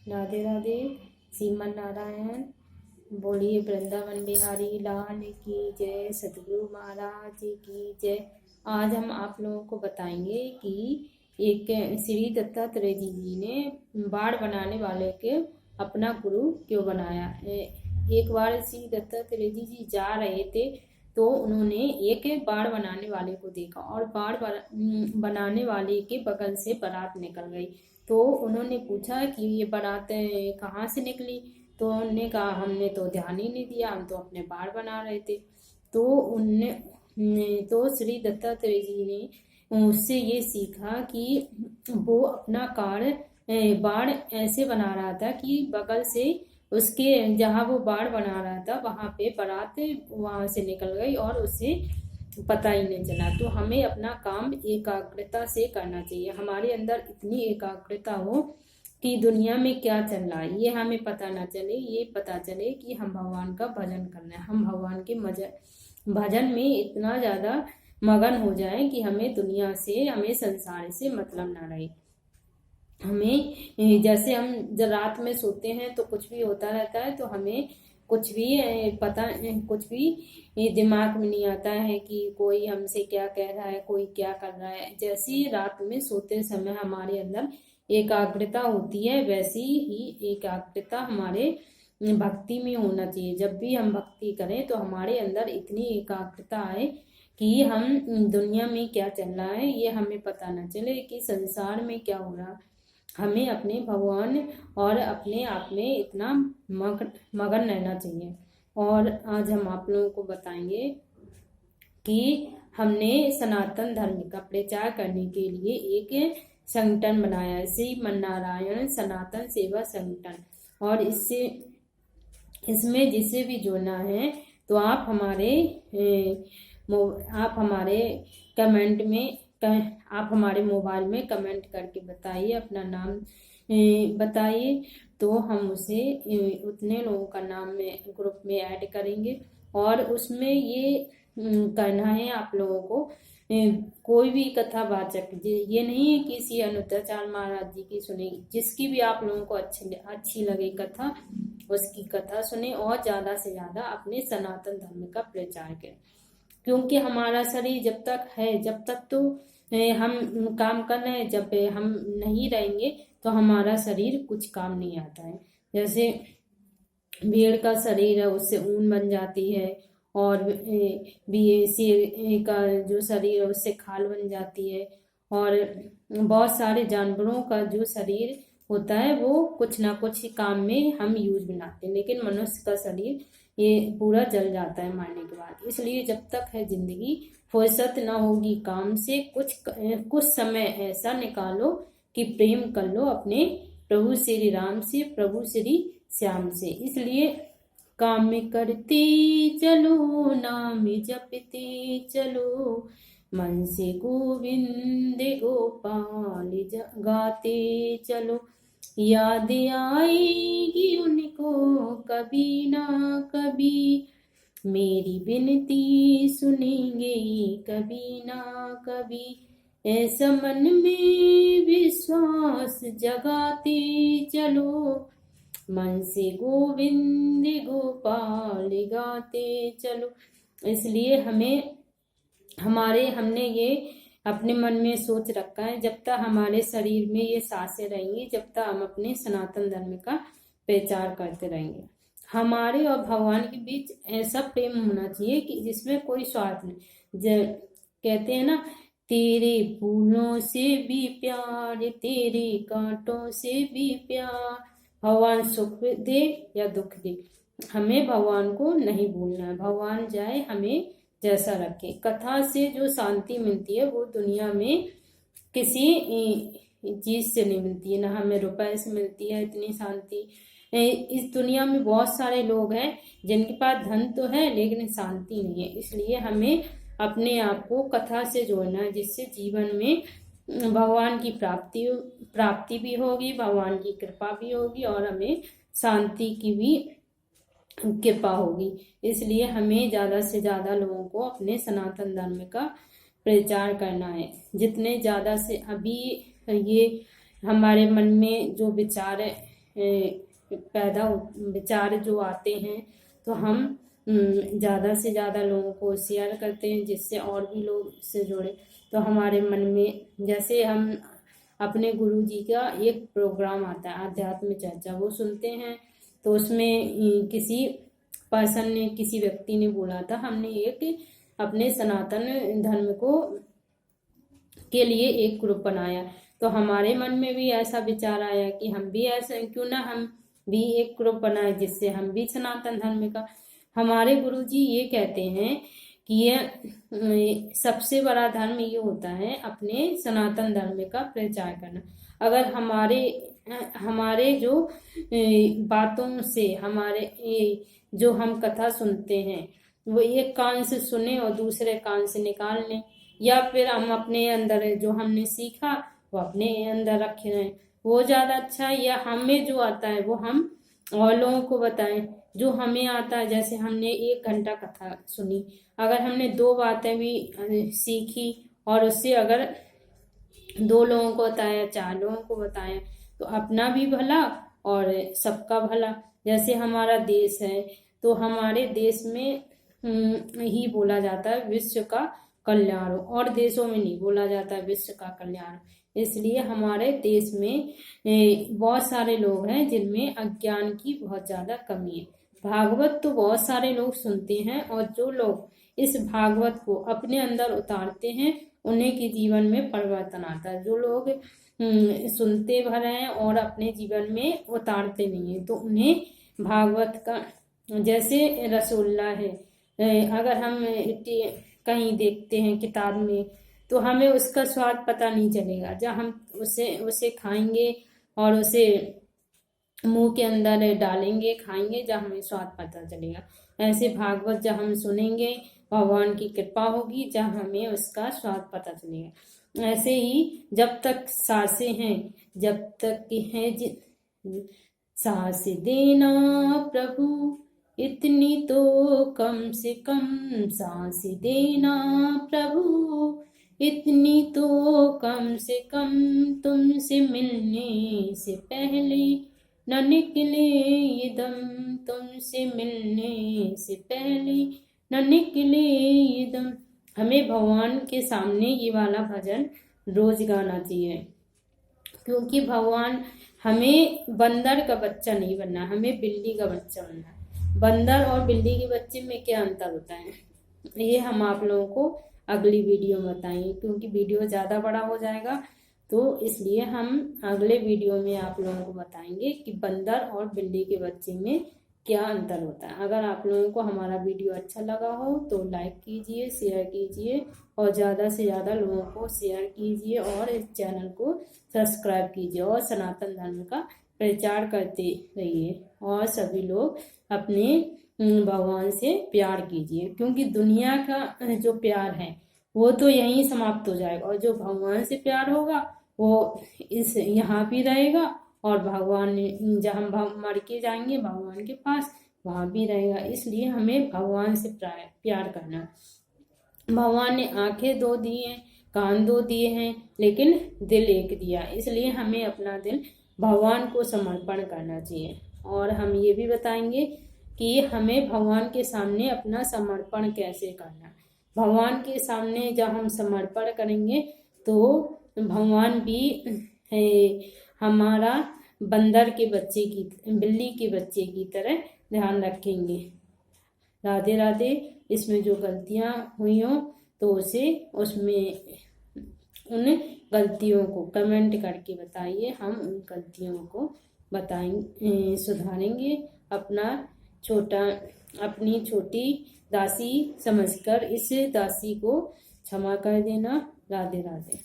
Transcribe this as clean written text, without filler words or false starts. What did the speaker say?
राधे राधे। श्रीमन नारायण। बोलिए वृंदावन बिहारी लाल की जय, सतगुरु महाराज की जय। आज हम आप लोगों को बताएंगे कि एक श्री दत्तात्रेय जी ने बाड़ बनाने वाले के अपना गुरु क्यों बनाया। एक बार श्री दत्तात्रेय जी जा रहे थे तो उन्होंने एक बाड़ बनाने वाले को देखा और बाड़ बनाने वाले के बगल से बारात निकल गई। तो उन्होंने पूछा कि ये बारात कहाँ से निकली। तो उन्होंने कहा हमने तो ध्यान ही नहीं दिया, हम तो अपने बाड़ बना रहे थे। तो तो श्री दत्तात्रेय जी ने उससे ये सीखा कि वो अपना बाड़ ऐसे बना रहा था कि बगल से उसके जहाँ वो बाड़ बना रहा था वहां पे बारात वहां से निकल गई और उसे पता ही नहीं चला। तो हमें अपना काम एकाग्रता से करना चाहिए। हमारे अंदर इतनी एकाग्रता हो कि दुनिया में क्या चल रहा है ये हमें पता ना चले, ये पता चले कि हम भगवान का भजन करना है। हम भगवान के भजन में इतना ज्यादा मगन हो जाए कि हमें दुनिया से, हमें संसार से मतलब ना रहे। हमें जैसे हम जब रात में सोते हैं तो कुछ भी होता रहता है, तो हमें कुछ भी कुछ भी दिमाग में नहीं आता है कि कोई हमसे क्या कह रहा है, कोई क्या कर रहा है। जैसी रात में सोते समय हमारे अंदर एकाग्रता होती है, वैसी ही एकाग्रता हमारे भक्ति में होना चाहिए। जब भी हम भक्ति करें तो हमारे अंदर इतनी एकाग्रता आए कि हम दुनिया में क्या चल रहा है ये हमें पता ना चले, कि संसार में क्या हो रहा। हमें अपने भगवान और अपने आप में इतना मगन रहना चाहिए। और आज हम आप लोगों को बताएंगे कि हमने सनातन धर्म का प्रचार करने के लिए एक संगठन बनाया है, श्रीमन नारायण सनातन सेवा संगठन। और इसमें जिसे भी जुड़ना है तो आप हमारे मोबाइल में कमेंट करके बताइए, अपना नाम बताइए, तो हम उसे उतने लोगों का नाम में ग्रुप में ऐड करेंगे। और उसमें ये करना है आप लोगों को, कोई भी कथावाचक, ये नहीं है किसी अनुताचार महाराज जी की सुनेगी, जिसकी भी आप लोगों को अच्छी लगे कथा, उसकी कथा सुने और ज्यादा से ज्यादा अपने सनातन धर्म का प्रचार करें। क्योंकि हमारा शरीर जब तक है, जब तक तो हम काम कर रहे हैं, जब हम नहीं रहेंगे तो हमारा शरीर कुछ काम नहीं आता है। जैसे भेड़ का शरीर है उससे ऊन बन जाती है, और शेर का जो शरीर है उससे खाल बन जाती है, और बहुत सारे जानवरों का जो शरीर होता है वो कुछ ना कुछ काम में हम यूज बनाते हैं। लेकिन मनुष्य का शरीर ये पूरा जल जाता है मरने के बाद। इसलिए जब तक है जिंदगी, फुर्सत ना होगी काम से, कुछ समय ऐसा निकालो कि प्रेम कर लो अपने प्रभु श्री राम से, प्रभु श्री श्याम से। इसलिए काम करते चलो, नाम जपते चलो, मन से गोविंद गोपाल गाते चलो। याद आएगी उनको कभी ना कभी, मेरी विनती सुनेंगे कभी ना कभी। ऐसा मन में विश्वास जगाते चलो, मन से गोविंद गोपाल गाते चलो। इसलिए हमने ये अपने मन में सोच रखा है, जब तक हमारे शरीर में ये सांसें रहेंगी, जब तक हम अपने सनातन धर्म का प्रचार करते रहेंगे। हमारे और भगवान के बीच ऐसा प्रेम होना चाहिए कि जिसमें कोई स्वार्थ नहीं। कहते हैं ना, तेरे फूलों से भी प्यार, तेरे कांटों से भी प्यार, भगवान सुख दे या दुख दे, हमें भगवान को नहीं भूलना है। भगवान जाए हमें जैसा रखे। कथा से जो शांति मिलती है वो दुनिया में किसी चीज से नहीं मिलती है, ना हमें रुपए से मिलती है इतनी शांति। इस दुनिया में बहुत सारे लोग हैं जिनके पास धन तो है लेकिन शांति नहीं है। इसलिए हमें अपने आप को कथा से जोड़ना है, जिससे जीवन में भगवान की प्राप्ति भी होगी, भगवान की कृपा भी होगी और हमें शांति की भी कृपा होगी। इसलिए हमें ज्यादा से ज्यादा लोगों को अपने सनातन धर्म का प्रचार करना है। जितने ज्यादा से अभी ये हमारे मन में जो विचार विचार जो आते हैं तो हम ज़्यादा से ज़्यादा लोगों को शेयर करते हैं, जिससे और भी लोग इससे जुड़े। तो हमारे मन में, जैसे हम अपने गुरु जी का एक प्रोग्राम आता है आध्यात्म चर्चा, वो सुनते हैं, तो उसमें किसी पर्सन ने, किसी व्यक्ति ने बोला था, हमने एक अपने सनातन धर्म को के लिए एक ग्रुप बनाया। तो हमारे मन में भी ऐसा विचार आया कि हम भी ऐसा, क्यों ना हम भी एक ग्रुप बनाए जिससे हम भी सनातन धर्म का। हमारे गुरुजी ये कहते हैं कि ये सबसे बड़ा धर्म ये होता है अपने सनातन धर्म का प्रचार करना। अगर हमारे जो बातों से, हमारे जो हम कथा सुनते हैं वो एक कान से सुने और दूसरे कान से निकाल लें, या फिर हम अपने अंदर जो हमने सीखा वो अपने अंदर रखे रहें, वो ज़्यादा अच्छा है। या हमें जो आता है वो हम और लोगों को बताएं। जो हमें आता है, जैसे हमने 1 घंटा कथा सुनी, अगर हमने 2 बातें भी सीखी और उससे अगर 2 लोगों को बताया, 4 लोगों को बताया, तो अपना भी भला और सबका भला। जैसे हमारा देश है, तो हमारे देश में ही बोला जाता है विश्व का कल्याण, और देशों में नहीं बोला जाता है विश्व का कल्याण। इसलिए हमारे देश में बहुत सारे लोग हैं जिनमें अज्ञान की बहुत ज़्यादा कमी है। भागवत तो बहुत सारे लोग सुनते हैं, और जो लोग इस भागवत को अपने अंदर उतारते हैं उन्हें के जीवन में परिवर्तन आता है। जो लोग सुनते भर हैं और अपने जीवन में उतारते नहीं है, तो उन्हें भागवत का, जैसे रसगुल्ला है, अगर हम कहीं देखते हैं किताब में, तो हमें उसका स्वाद पता नहीं चलेगा। जब हम उसे खाएंगे और उसे मुंह के अंदर डालेंगे, खाएंगे, जब हमें स्वाद पता चलेगा। ऐसे भागवत जब हम सुनेंगे, भगवान की कृपा होगी, जब हमें उसका स्वाद पता चलेगा। ऐसे ही जब तक सांसें हैं, जब तक हैं सांस देना प्रभु, इतनी तो कम से कम सांस देना प्रभु, इतनी तो कम से कम तुमसे मिलने से पहले न निकले ये दम, तुमसे मिलने से पहले न निकले ये दम। हमें भगवान के सामने ये वाला भजन रोज गाना चाहिए, क्योंकि भगवान, हमें बंदर का बच्चा नहीं बनना, हमें बिल्ली का बच्चा बनना है। बंदर और बिल्ली के बच्चे में क्या अंतर होता है, ये हम आप लोगों को अगली वीडियो में बताएंगे, क्योंकि वीडियो ज़्यादा बड़ा हो जाएगा, तो इसलिए हम अगले वीडियो में आप लोगों को बताएंगे कि बंदर और बिल्ली के बच्चे में क्या अंतर होता है। अगर आप लोगों को हमारा वीडियो अच्छा लगा हो तो लाइक कीजिए, शेयर कीजिए, और ज़्यादा से ज़्यादा लोगों को शेयर कीजिए, और इस चैनल को सब्सक्राइब कीजिए, और सनातन धर्म का प्रचार करते रहिए, और सभी लोग अपने भगवान से प्यार कीजिए, क्योंकि दुनिया का जो प्यार है वो तो यहीं समाप्त हो जाएगा, और जो भगवान से प्यार होगा वो इस यहाँ भी रहेगा, और भगवान जब हम मर के जाएंगे भगवान के पास, वहाँ भी रहेगा। इसलिए हमें भगवान से प्यार करना। भगवान ने आंखें 2 दी हैं, कान 2 दिए हैं, लेकिन दिल एक दिया, इसलिए हमें अपना दिल भगवान को समर्पण करना चाहिए। और हम ये भी बताएंगे कि हमें भगवान के सामने अपना समर्पण कैसे करना। भगवान के सामने जब हम समर्पण करेंगे तो भगवान भी हमारा बंदर के बच्चे की, बिल्ली के बच्चे की तरह ध्यान रखेंगे। राधे राधे। इसमें जो गलतियाँ हुई हों तो उसमें उन गलतियों को कमेंट करके बताइए, हम उन गलतियों को बताएंगे, सुधारेंगे। अपनी छोटी दासी समझकर इस दासी को क्षमा कर देना। राधे राधे।